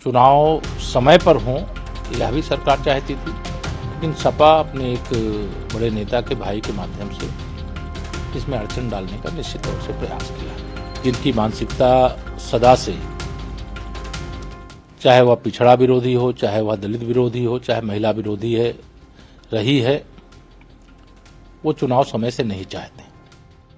चुनाव समय पर हों यह भी सरकार चाहती थी, लेकिन सपा अपने एक बड़े नेता के भाई के माध्यम से इसमें अड़चन डालने का निश्चित तौर से प्रयास किया। जिनकी मानसिकता सदा से, चाहे वह पिछड़ा विरोधी हो, चाहे वह दलित विरोधी हो, चाहे महिला विरोधी रही है, वो चुनाव समय से नहीं चाहते।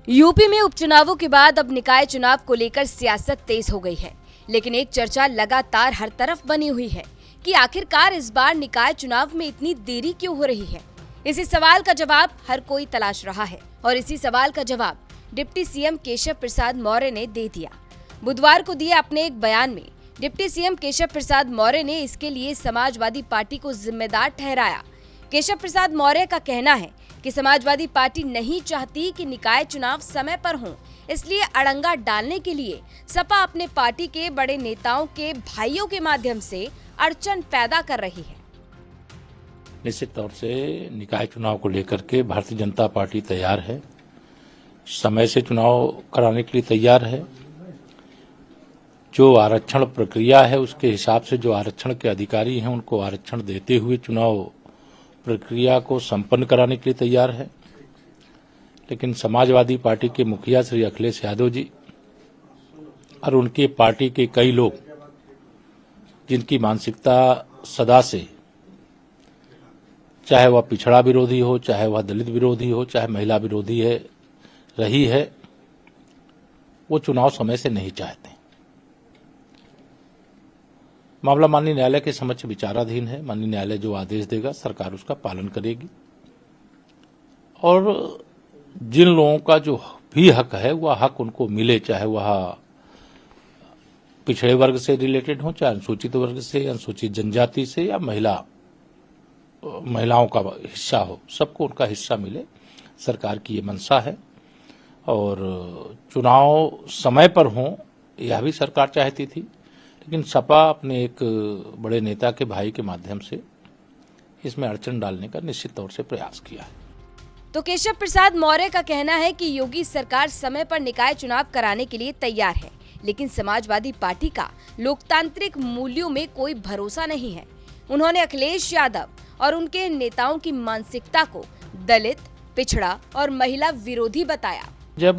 यूपी में उपचुनावों के बाद अब निकाय चुनाव को लेकर सियासत तेज हो गई है, लेकिन एक चर्चा लगातार हर तरफ बनी हुई है कि आखिरकार इस बार निकाय चुनाव में इतनी देरी क्यों हो रही है। इसी सवाल का जवाब हर कोई तलाश रहा है और इसी सवाल का जवाब डिप्टी सीएम केशव प्रसाद मौर्य ने दे दिया। बुधवार को दिए अपने एक बयान में डिप्टी सीएम केशव प्रसाद मौर्य ने इसके लिए समाजवादी पार्टी को जिम्मेदार ठहराया। केशव प्रसाद मौर्य का कहना है कि समाजवादी पार्टी नहीं चाहती कि निकाय चुनाव समय पर हों, इसलिए अड़ंगा डालने के लिए सपा अपने पार्टी के बड़े नेताओं के भाइयों के माध्यम से अड़चन पैदा कर रही है। निश्चित तौर से निकाय चुनाव को लेकर के भारतीय जनता पार्टी तैयार है, समय से चुनाव कराने के लिए तैयार है। जो आरक्षण प्रक्रिया है उसके हिसाब से जो आरक्षण के अधिकारी हैं उनको आरक्षण देते हुए चुनाव प्रक्रिया को संपन्न कराने के लिए तैयार है। लेकिन समाजवादी पार्टी के मुखिया श्री अखिलेश यादव जी और उनके पार्टी के कई लोग, जिनकी मानसिकता सदा से, चाहे वह पिछड़ा विरोधी हो, चाहे वह दलित विरोधी हो, चाहे महिला विरोधी रही है, वो चुनाव समय से नहीं चाहते। मामला माननीय न्यायालय के समक्ष विचाराधीन है। माननीय न्यायालय जो आदेश देगा सरकार उसका पालन करेगी और जिन लोगों का जो भी हक है वह हक उनको मिले, चाहे वह पिछड़े वर्ग से रिलेटेड हो, चाहे अनुसूचित वर्ग से, अनुसूचित जनजाति से या महिलाओं का हिस्सा हो, सबको उनका हिस्सा मिले। सरकार की ये मंशा है और चुनाव समय पर हों यह भी सरकार चाहती थी, लेकिन सपा अपने एक बड़े नेता के भाई के माध्यम से इसमें अड़चन डालने का निश्चित तौर से प्रयास किया है। तो केशव प्रसाद मौर्य का कहना है कि योगी सरकार समय पर निकाय चुनाव कराने के लिए तैयार है, लेकिन समाजवादी पार्टी का लोकतांत्रिक मूल्यों में कोई भरोसा नहीं है। उन्होंने अखिलेश यादव और उनके नेताओं की मानसिकता को दलित, पिछड़ा और महिला विरोधी बताया। जब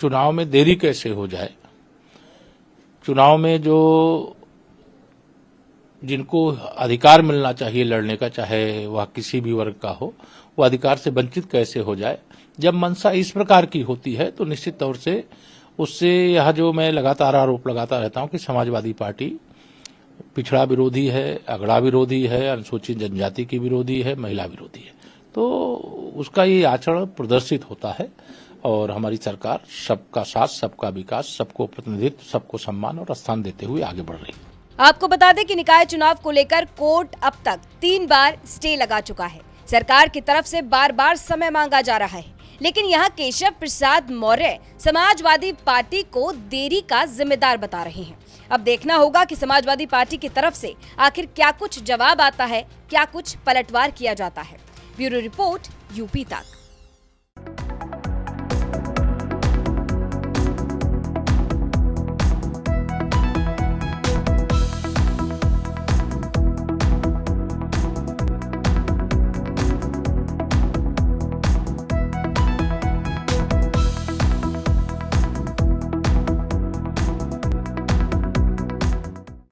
चुनाव में देरी कैसे हो जाए, चुनाव में जो जिनको अधिकार मिलना चाहिए लड़ने का, चाहे वह किसी भी वर्ग का हो, वो अधिकार से वंचित कैसे हो जाए। जब मंशा इस प्रकार की होती है तो निश्चित तौर से उससे यह जो मैं लगातार आरोप लगाता रहता हूं कि समाजवादी पार्टी पिछड़ा विरोधी है, अगड़ा विरोधी है, अनुसूचित जनजाति की विरोधी है, महिला विरोधी है, तो उसका ये आचरण प्रदर्शित होता है। और हमारी सरकार सबका साथ, सबका विकास, सबको प्रतिनिधित्व, सबको सम्मान और स्थान देते हुए आगे बढ़ रही है। आपको बता दें कि निकाय चुनाव को लेकर कोर्ट अब तक 3 बार स्टे लगा चुका है। सरकार की तरफ से बार बार समय मांगा जा रहा है, लेकिन यहाँ केशव प्रसाद मौर्य समाजवादी पार्टी को देरी का जिम्मेदार बता रहे हैं। अब देखना होगा कि समाजवादी पार्टी की तरफ से आखिर क्या कुछ जवाब आता है, क्या कुछ पलटवार किया जाता है। ब्यूरो रिपोर्ट, यूपी तक।